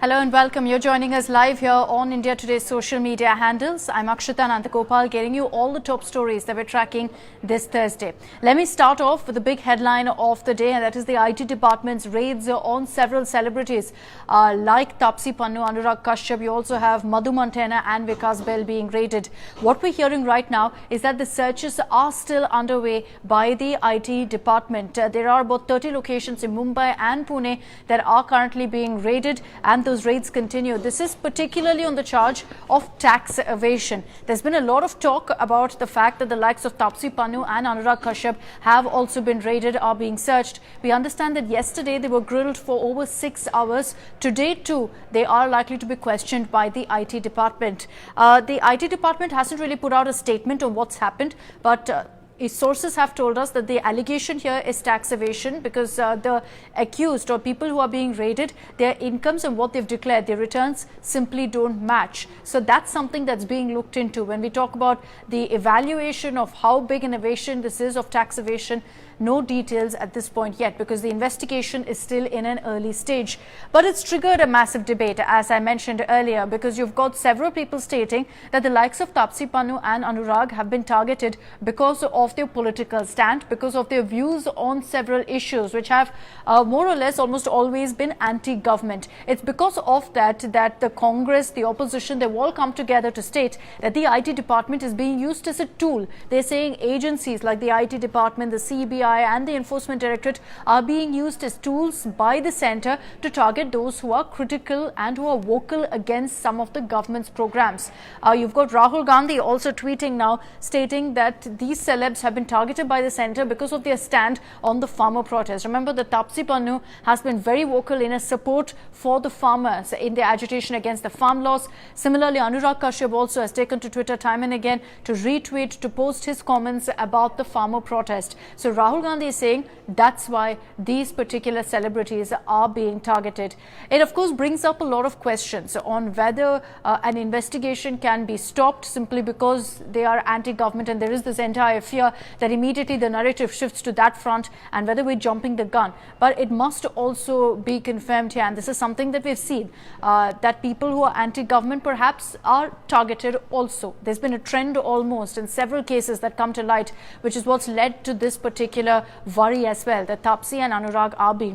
Hello and welcome. You're joining us live here on India Today's social media handles. I'm Akshita Nandagopal, getting you all the top stories that we're tracking this Thursday. Let me start off with the big headline of the day, and that is the IT department's raids on several celebrities like Taapsee Pannu, Anurag Kashyap. You also have Madhu Mantena and Vikas Bell being raided. What we're hearing right now is that the searches are still underway by the IT department. There are about 30 locations in Mumbai and Pune that are currently being raided, and those raids continue. This is particularly on the charge of tax evasion. There's been a lot of talk about the fact that the likes of Taapsee Pannu and Anurag Kashyap have also been raided, are being searched. We understand that yesterday they were grilled for over 6 hours. Today too, they are likely to be questioned by the IT department. The IT department hasn't really put out a statement on what's happened, but sources have told us that the allegation here is tax evasion because the accused or people who are being raided, their incomes and what they've declared, their returns simply don't match. So that's something that's being looked into. When we talk about the evaluation of how big an evasion this is of tax evasion, no details at this point yet because the investigation is still in an early stage. But it's triggered a massive debate, as I mentioned earlier, because you've got several people stating that the likes of Taapsee Pannu and Anurag have been targeted because of their political stand, because of their views on several issues which have more or less almost always been anti-government. It's because of that the Congress, the opposition, they've all come together to state that the IT department is being used as a tool. They're saying agencies like the IT department, the CBI and the Enforcement Directorate are being used as tools by the centre to target those who are critical and who are vocal against some of the government's programs. You've got Rahul Gandhi also tweeting now, stating that these celebs have been targeted by the centre because of their stand on the farmer protest. Remember that Taapsee Pannu has been very vocal in a support for the farmers in their agitation against the farm laws. Similarly, Anurag Kashyap also has taken to Twitter time and again to retweet, to post his comments about the farmer protest. So Rahul Gandhi is saying that's why these particular celebrities are being targeted. It of course brings up a lot of questions on whether an investigation can be stopped simply because they are anti-government, and there is this entire fear that immediately the narrative shifts to that front and whether we're jumping the gun. But it must also be confirmed here, and this is something that we've seen, that people who are anti-government perhaps are targeted also. There's been a trend almost in several cases that come to light, which is what's led to this particular worry as well, that Taapsee and Anurag are being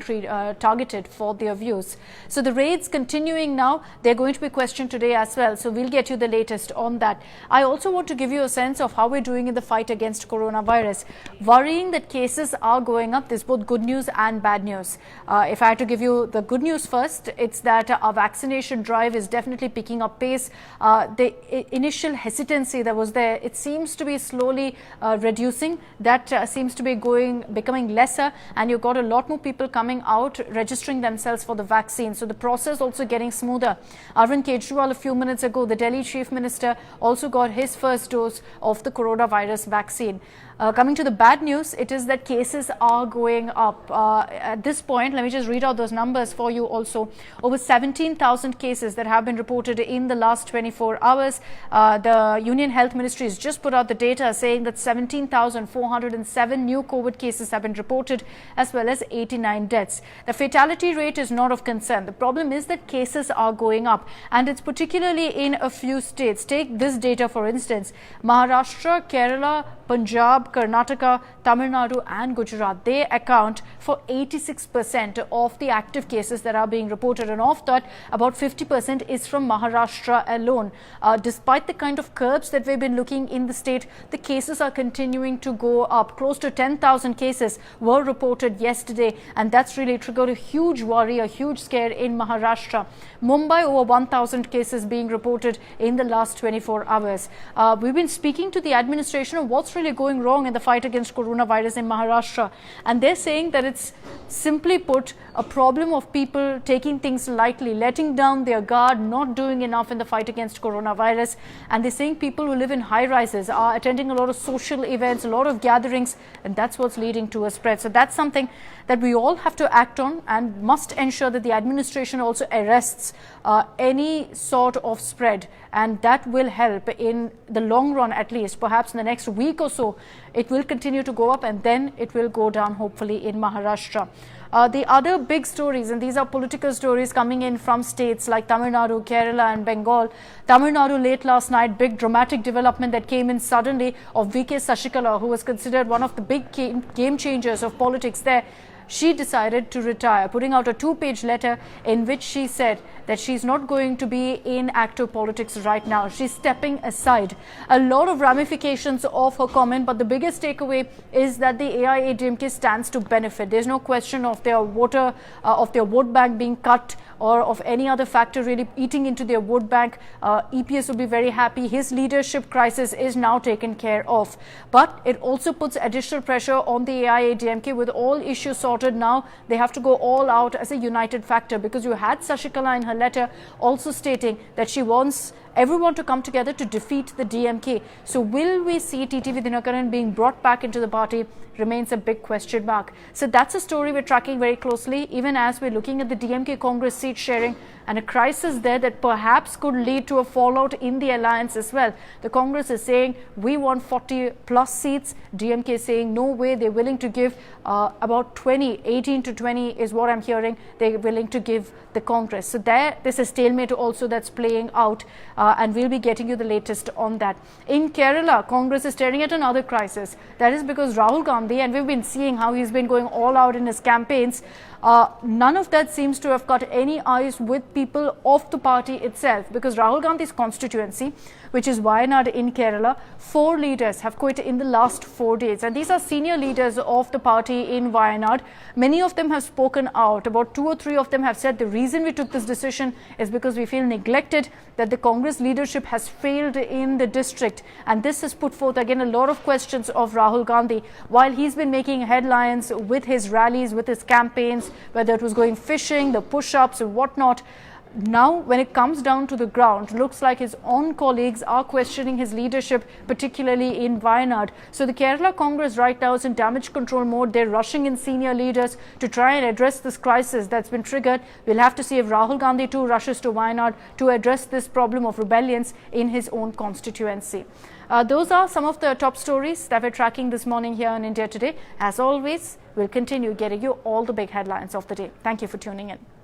targeted for their views. So the raids continuing now, they're going to be questioned today as well. So we'll get you the latest on that. I also want to give you a sense of how we're doing in the fight against coronavirus. Worrying that cases are going up, there's both good news and bad news. If I had to give you the good news first, it's that our vaccination drive is definitely picking up pace. The initial hesitancy that was there, it seems to be slowly reducing. That seems to be becoming lesser, and you've got a lot more people coming out registering themselves for the vaccine. So the process also getting smoother. Arvind Kejriwal a few minutes ago, the Delhi Chief Minister, also got his first dose of the coronavirus vaccine. Coming to the bad news, it is that cases are going up. At this point, let me just read out those numbers for you also. Over 17,000 cases that have been reported in the last 24 hours. The Union Health Ministry has just put out the data saying that 17,407 new COVID cases have been reported, as well as 89 deaths. The fatality rate is not of concern. The problem is that cases are going up, and it's particularly in a few states. Take this data for instance. Maharashtra, Kerala, Punjab, Karnataka, Tamil Nadu and Gujarat, they account for 86% of the active cases that are being reported, and of that about 50% is from Maharashtra alone. Despite the kind of curbs that we've been looking in the state, the cases are continuing to go up. Close to 10,000 cases were reported yesterday, and that's really triggered a huge worry, a huge scare in Maharashtra. Mumbai, over 1,000 cases being reported in the last 24 hours. We've been speaking to the administration of what's really going wrong in the fight against coronavirus in Maharashtra, and they're saying that it's simply put a problem of people taking things lightly, letting down their guard, not doing enough in the fight against coronavirus. And they're saying people who live in high rises are attending a lot of social events, a lot of gatherings, and that's what's leading to a spread. So that's something that we all have to act on and must ensure that the administration also arrests any sort of spread, and that will help in the long run. At least perhaps in the next week or so it will continue to go up, and then it will go down hopefully in Maharashtra. The other big stories, and these are political stories coming in from states like Tamil Nadu, Kerala and Bengal. Tamil Nadu late last night, big dramatic development that came in suddenly of VK Sasikala, who was considered one of the big game changers of politics there. She decided to retire, putting out a 2-page letter in which she said that she's not going to be in active politics right now. She's stepping aside. A lot of ramifications of her comment, but the biggest takeaway is that the AIADMK stands to benefit. There's no question of their vote bank being cut or of any other factor really eating into their vote bank. EPS will be very happy. His leadership crisis is now taken care of. But it also puts additional pressure on the AIADMK with all issues sorted. Now they have to go all out as a united factor, because you had Sasikala in her letter also stating that she wants everyone to come together to defeat the DMK. So will we see TTV Dinakaran being brought back into the party remains a big question mark. So that's a story we're tracking very closely, even as we're looking at the DMK Congress seat sharing and a crisis there that perhaps could lead to a fallout in the alliance as well. The Congress is saying we want 40 plus seats. DMK is saying no way, they're willing to give about 20, 18 to 20 is what I'm hearing. They're willing to give the Congress. So there's a stalemate also that's playing out, and we'll be getting you the latest on that. In Kerala, Congress is staring at another crisis. That is because Rahul Gandhi, and we've been seeing how he's been going all out in his campaigns, none of that seems to have got any eyes with people of the party itself, because Rahul Gandhi's constituency, which is Wayanad in Kerala, 4 leaders have quit in the last 4 days, and these are senior leaders of the party in Wayanad. Many of them have spoken out. About 2 or 3 of them have said the reason we took this decision is because we feel neglected, that the Congress leadership has failed in the district, and this has put forth again a lot of questions of Rahul Gandhi. While he's been making headlines with his rallies, with his campaigns, whether it was going fishing, the push-ups and whatnot, now when it comes down to the ground, looks like his own colleagues are questioning his leadership, particularly in Wayanad. So the Kerala Congress right now is in damage control mode. They're rushing in senior leaders to try and address this crisis that's been triggered. We'll have to see if Rahul Gandhi too rushes to Wayanad to address this problem of rebellions in his own constituency. Those are some of the top stories that we're tracking this morning here in India Today. As always, we'll continue getting you all the big headlines of the day. Thank you for tuning in.